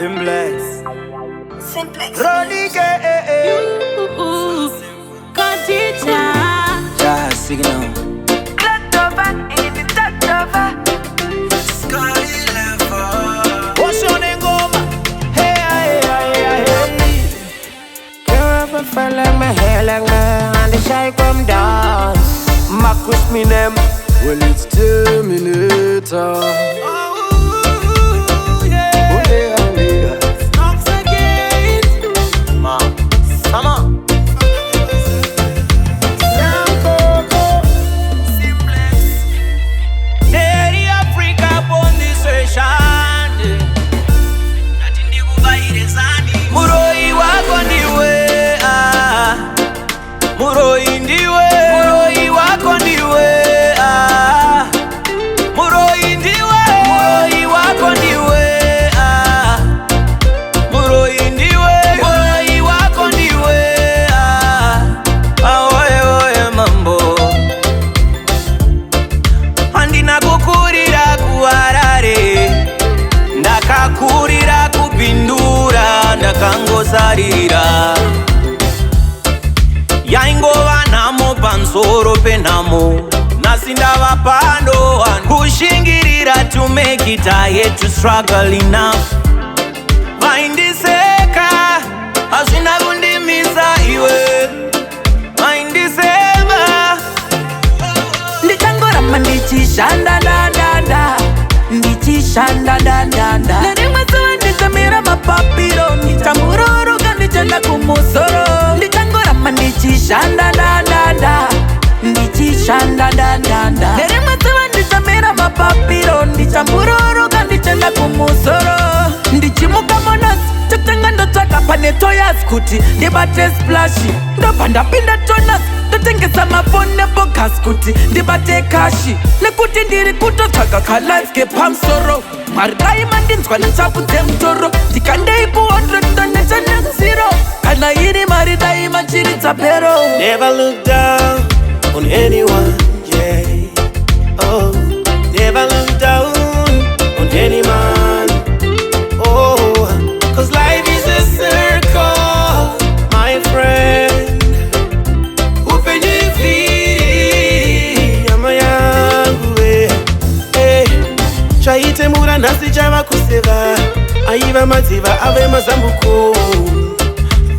Cymplex. Ronnie, Kadjah. just signal. Clatoh in the Thots. Sky level. What's your name, Goma? Hey. Can't ever feel like my hair like me, and the shy come dance. Macriss me name. Well, it's Terminator. Samkoko, Cymplex. Neri Afrika bondisation. Nati ndikubairezani. Muroi wako ndiwe, Muroi ndiwe. Muroi wako ndiwe, Muroi ndiwe. Muroi wako ndiwe, Muroi ndiwe. Muroi wako ndiwe, oye mambo. Andina kukurira kuharare, ndakakurira kupindura, ndakangosarira. Yaingova namo pansoro penamo, nasi ndava pando kushingirira to make it. I hate to struggle enough. Vaindiseka hazvina kundimisa iwe, vaindisema Ndichangoramba ndichishanda dadada, ndichishanda dadada. Nerimwe zuva ndichamira mapapiro, ndichamuroroka ndichenda kumusoro. Ndichangoramba ndichishanda dadada, ndichishanda dadada. Nerimwe zuva ndichamira mapapiro, ndichamuroroka ndichenda kumusoro. Ndichimuka monasi totenga ndotsvaka pane toyas kuti ndibate splashi. Ndobva ndapinda tonas ndotengesa mafoni nebogas kuti ndibate kashi. Nekuti ndiri kutotsvaga kalife pamusoro. Mwari dai mandinzwa netsvaku dzemutoro. Ndikandei ku100 ndonetsa nezero. Kana iri mari dai machiritsa pero. never look down on anyone, yeah. Oh, never look down on any man. Oh, cause life is a circle, my friend. Upenye ama yangu, hey. Chaite mura nasi chava kuseva, aiva madziva ave mazambuko.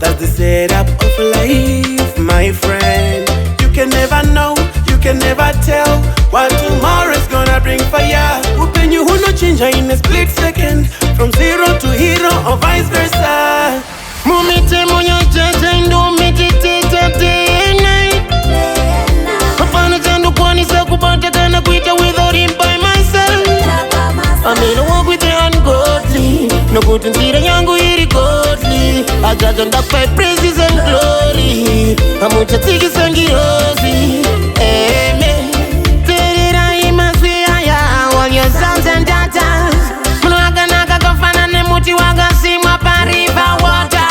That's the setup of life, my friend. You can never know, you can never tell what tomorrow's gonna bring for ya. Upenye huno change in a split second, from zero to hero or vice versa. Mumite munyo jaja ndo meditita day and night. Hapana chandu kwani sa kupata kana kuita without him by myself. I mean I walk with the ungodly, no good nsira yangu iri godly. Ajaja ndakpa praises and glory, amucha tiki sangirosi. Amen. Terira imaswia ya all your sons and daughters. Mnuaga naka kofana ne muti waga simwa pariva water.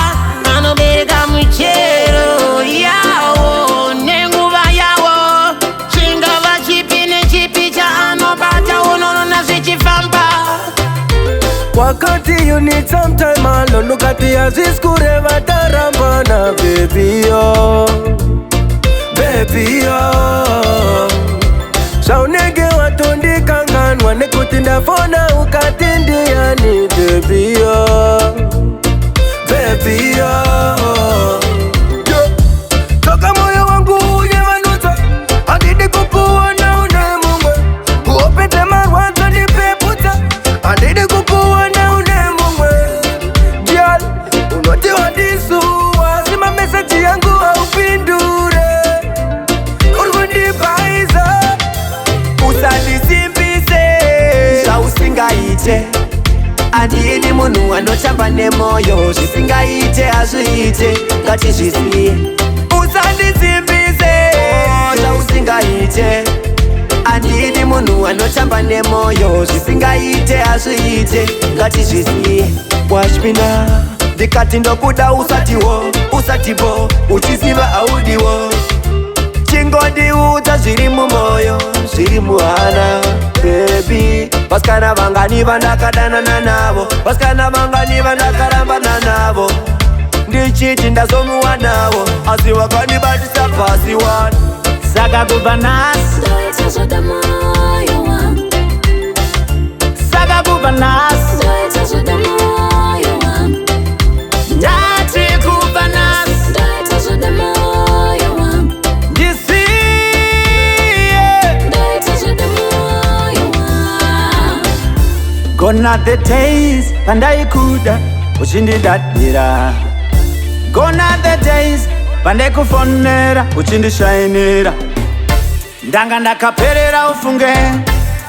Anobereka mchero yawo nenguva yawo. Chingava chipi ne chipi cha anobata unono na zichifamba. Wakati you need some time alone, look at the Aziz kureva tarambana, baby yo, baby yo. Shaunege watondi kangan, wane kutinda fona ukatindi yani, baby yo, baby yo. Toka moyo wangu uyevanuta, adidi kukuona unemumwe. Uopete marwanza nipeputa, adidi kukuona unemumwe. Girl, unoti wadisu, wazima message yangu haupindure. Urgundi baiza, usandisimbise, sausingaite. Adidi munu anochamba nemoyo, zvisingaite hazviite, ngatizviziye. Usandisimbise, sausingaite. Adidi munu anochamba nemoyo, zvisingaite hazviite, ngatizviziye. Watch me now, ndikati ndokuda usatiwo, usatibo, uchiziva audiwo. Chingondiudza zviri mumoyo, zviri muhana, baby. vasikana vanganiva ndakadanana navo, vasikana vanganiva ndakarambana navo, ndichiti ndazomuwa navo asi vakanibatisa pasi wani. Saka kubva nhasi Saka kubva nhasi ndati kubva nhasi Gone are the days pandaikuda uchindidadira, gone are the days pandaikufonera uchindishainira, ndanga ndakaperera ufunge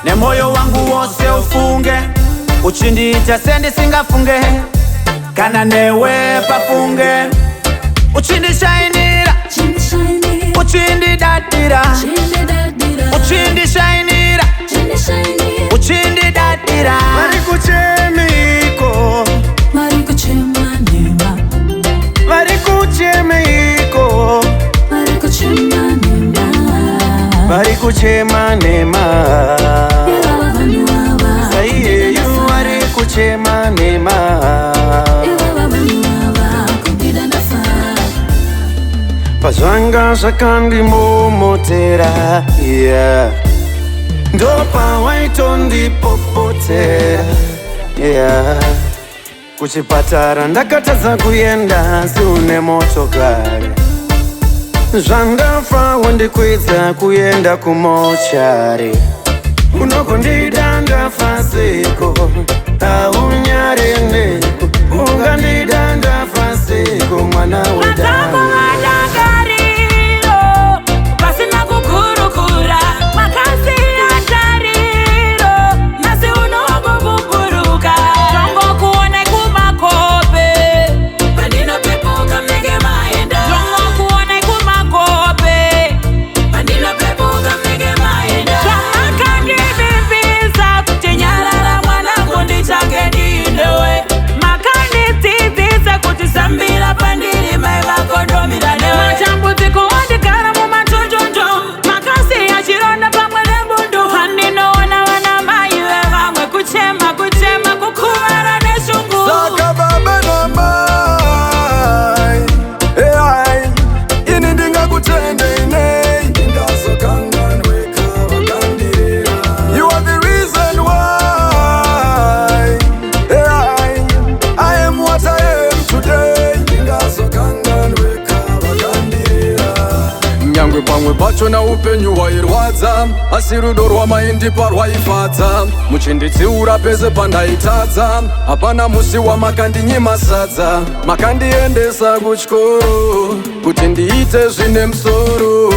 nemoyo wangu wose ufunge, uchindiita sendisingafunge kana newe pafunge, uchindishainira uchindidadira uchindishainira uchindidadira. Varikuchemiko varikuchemiko varikuchema nema saiyeyu varikuchema nema pazvanga zvakandimomotera yeah. Ndopa waitondipopotera yeah. Kuchipatara ndakatadza kuenda siune motokari, zvandafa wandikwidza kuenda kumochari, unokondida ndafa seko aunyarendeko, ungandida ndafa seko mwana wedare. Pachona upenyu wairwadza asi rudo rwamaindi parwaifadza, muchinditsiura pese pandaitadza, hapana musi wamakandinyima sadza, makandiendesa kuchikoro kuti ndiite zvine musoro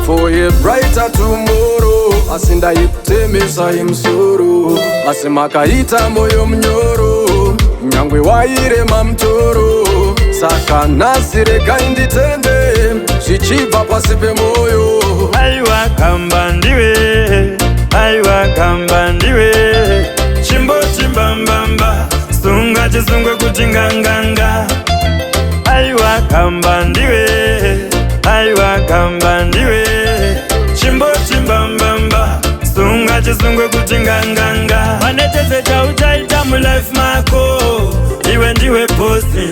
for a brighter tomorrow, asi ndaikutemesa imusoro, asi makaita moyo munyoro nyangwe wairema mutoro, saka nhasi regai nditende zvichibva pasi pemoyo. Aiwa kamba ndiwe, aiwa kamba ndiwe, chimboti mbambamba sunga chisungwe kuti nganganga. Aiwa kamba ndiwe, aiwa kamba ndiwe, chimboti mbambamba sunga chisungwe kuti nganganga. Maneteze chauchaita mulife mako, iwe ndiwe bosi,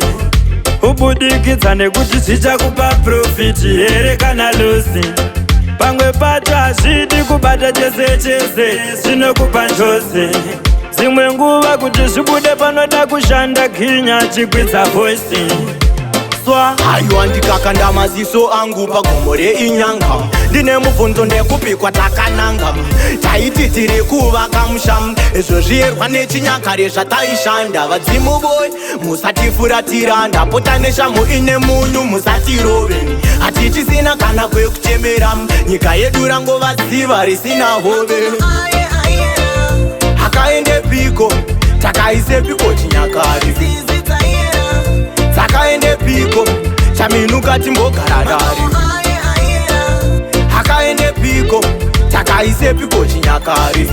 ubudikidza nekuti zvichakupa profiti here kana losi. Pamwe pacho hazvidi kubata chese chese, zvinokupa njodzi. Dzimwe nguva kuti zvibude panoda kushanda ginya chikwidza voice. Aiwa ndikakanda maziso angu pagomo reinyanga, ndine mubvunzo ndekupikwa takananga, taiti tiri kuvaka musha, izvo zviyerwa nechinyakare zvataishanda. Vadzimu boy musatifuratira, ndapota neshamhu ine munyu musatirove, hatichisina kana kwekuchemera, nyika yedu rangova dziva risina hove. Hakaendepiko takaisepiko chinyakare, dzakaendepiko chaminuka timbogara dare, hakaendepiko takaisepiko chinyakare,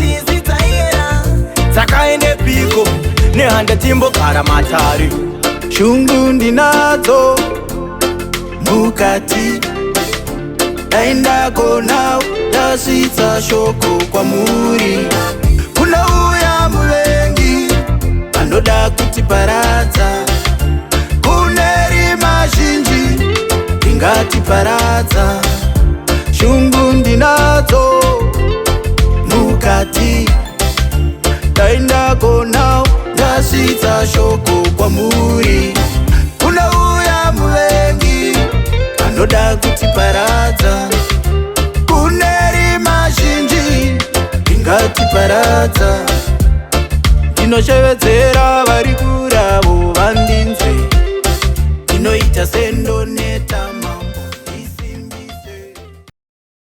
dzakaendepiko nehanda timbogara matare. Shungu ndinadzo mukati, daindagona ndasvitsa shoko kwamuri, kunouya ingatiparadza. Kune rima zhinji ingatiparadza. Shungu ndinadzo mukati, daindagona ndasvitsa shoko kwamuri. Kunouya muvengi anoda kutiparadza. Kune rima zhinji ingatiparadza. Ndinoshevedzera vari kuravo vandinzwe.